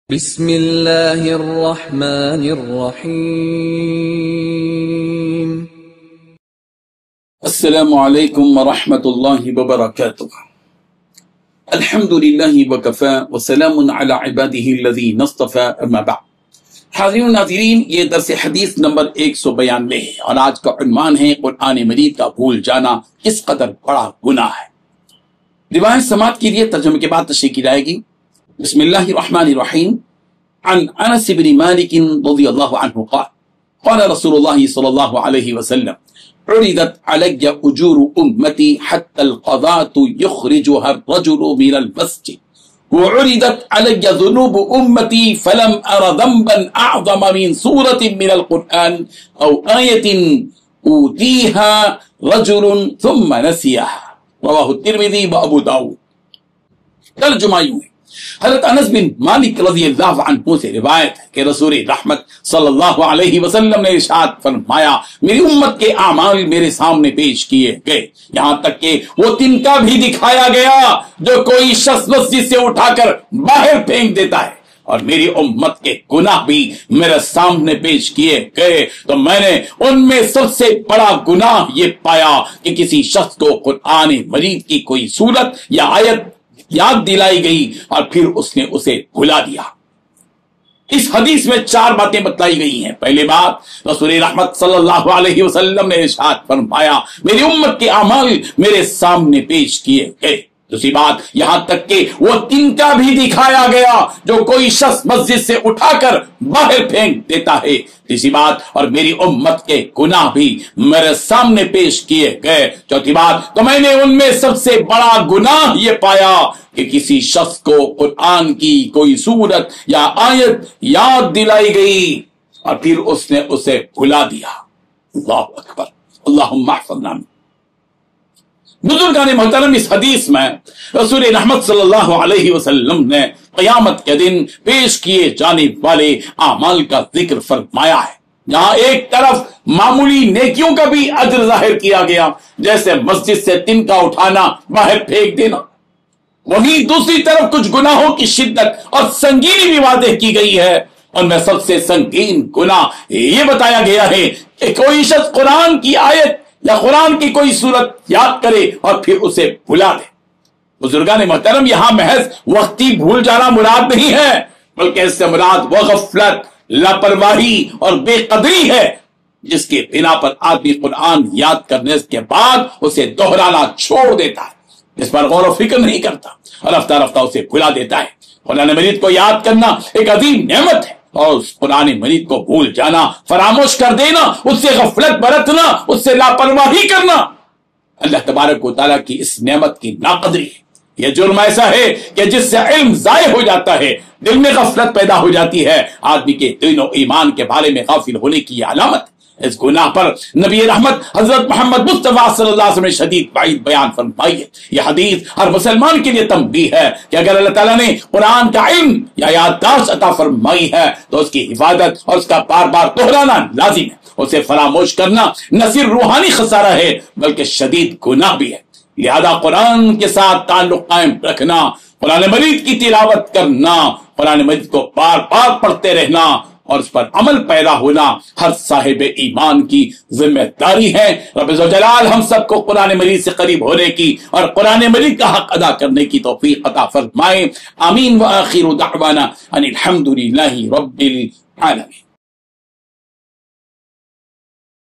بسم اللہ الرحمن الرحیم۔ السلام علیکم ورحمۃ اللہ وبرکاتہ۔ الحمد للہ وکفی وسلام علی عبادہ الذین اصطفی، اما بعد۔ حاضرین و ناظرین، یہ درس حدیث نمبر 192 ہے اور آج کا عنوان ہے قرآن مجید کا بھول جانا کس قدر بڑا گناہ ہے۔ روایت سماعت کے لیے ترجمے کے بعد تشریح کی جائے گی۔ بسم اللہ الرحمن الرحیم۔ عن انس بن مالک رضی اللہ عنہ قال قال رسول اللہ صلی اللہ علیہ وسلم عرضت علی اجور امتی حتى القضاة يخرجها الرجل من المسجد وعرضت علی ذنوب امتی فلم ار ذنبا اعظم من سورة من القرآن او آیة اوتیها رجل ثم نسیها، رواہ الترمذی و ابو داؤد۔ ترجمہ یوں ہے، حضرت انس بن مالک رضی اللہ عنہ سے روایت ہے کہ رسول رحمت صلی اللہ علیہ وسلم نے ارشاد فرمایا، میری امت کے اعمال میرے سامنے پیش کیے گئے، یہاں تک کہ وہ تنکا بھی دکھایا گیا جو کوئی شخص مسجد سے اٹھا کر باہر پھینک دیتا ہے، اور میری امت کے گناہ بھی میرے سامنے پیش کیے گئے، تو میں نے ان میں سب سے بڑا گناہ یہ پایا کہ کسی شخص کو قرآن مجید کی کوئی سورت یا آیت یاد دلائی گئی اور پھر اس نے اسے بھلا دیا۔ اس حدیث میں 4 باتیں بتلائی گئی ہیں۔ پہلی بات، رسول رحمت صلی اللہ علیہ وسلم نے ارشاد فرمایا، میری امت کے اعمال میرے سامنے پیش کیے گئے۔ دوسری بات، یہاں تک کہ وہ تنکا بھی دکھایا گیا جو کوئی شخص مسجد سے اٹھا کر باہر پھینک دیتا ہے۔ تیسری بات، اور میری امت کے گناہ بھی میرے سامنے پیش کیے گئے۔ چوتھی بات، تو میں نے ان میں سب سے بڑا گناہ یہ پایا کہ کسی شخص کو قرآن کی کوئی سورت یا آیت یاد دلائی گئی اور پھر اس نے اسے بھلا دیا۔ اللہ اکبر، اللہم احفظنا۔ بزرگان محترم، اس حدیث میں رسول رحمت صلی اللہ علیہ وسلم نے قیامت کے دن پیش کیے جانے والے اعمال کا ذکر فرمایا ہے، جہاں ایک طرف معمولی نیکیوں کا بھی اجر ظاہر کیا گیا، جیسے مسجد سے تنکا اٹھانا، باہر پھینک دینا، وہیں دوسری طرف کچھ گناہوں کی شدت اور سنگینی بھی واضح کی گئی ہے۔ ان میں سب سے سنگین گناہ یہ بتایا گیا ہے کہ کوئی شخص قرآن کی آیت یا قرآن کی کوئی سورت یاد کرے اور پھر اسے بھلا دے۔ بزرگان محترم، یہاں محض وقتی بھول جانا مراد نہیں ہے، بلکہ اس سے مراد وہ غفلت، لاپرواہی اور بے قدری ہے جس کے بنا پر آدمی قرآن یاد کرنے کے بعد اسے دہرانا چھوڑ دیتا ہے، اس پر غور و فکر نہیں کرتا اور رفتہ رفتہ اسے بھلا دیتا ہے۔ قرآن مجید کو یاد کرنا ایک عظیم نعمت ہے، اور اس قرآن مجید کو بھول جانا، فراموش کر دینا، اس سے غفلت برتنا، اس سے لاپرواہی کرنا اللہ تبارک و تعالیٰ کی اس نعمت کی ناقدری ہے۔ یہ جرم ایسا ہے کہ جس سے علم ضائع ہو جاتا ہے، دل میں غفلت پیدا ہو جاتی ہے، آدمی کے دین و ایمان کے بارے میں غافل ہونے کی یہ علامت ہے۔ اس گناہ پر نبی رحمت حضرت محمد مصطفیٰ صلی اللہ علیہ وسلم نے شدید وعید بیان فرمائی ہے۔ یہ حدیث ہر مسلمان کے لیے تنبیہ ہے کہ اگر اللہ تعالیٰ نے قرآن کا علم یا یادداشت عطا فرمائی ہے تو اس کی حفاظت اور اس کا بار بار دہرانا لازم ہے۔ اسے فراموش کرنا نہ صرف روحانی خسارہ ہے بلکہ شدید گناہ بھی ہے۔ لہذا قرآن کے ساتھ تعلق قائم رکھنا، قرآن مجید کی تلاوت کرنا، قرآن مجید کو بار بار پڑھتے رہنا اور اس پر عمل پیدا ہونا ہر صاحب ایمان کی ذمہ داری ہے۔ رب ذوالجلال ہم سب کو قرآن مجید سے قریب ہونے کی اور قرآن مجید کا حق ادا کرنے کی توفیق عطا فرمائے۔ آمین۔ وآخر دعوانا ان الحمد للہ رب العالمین۔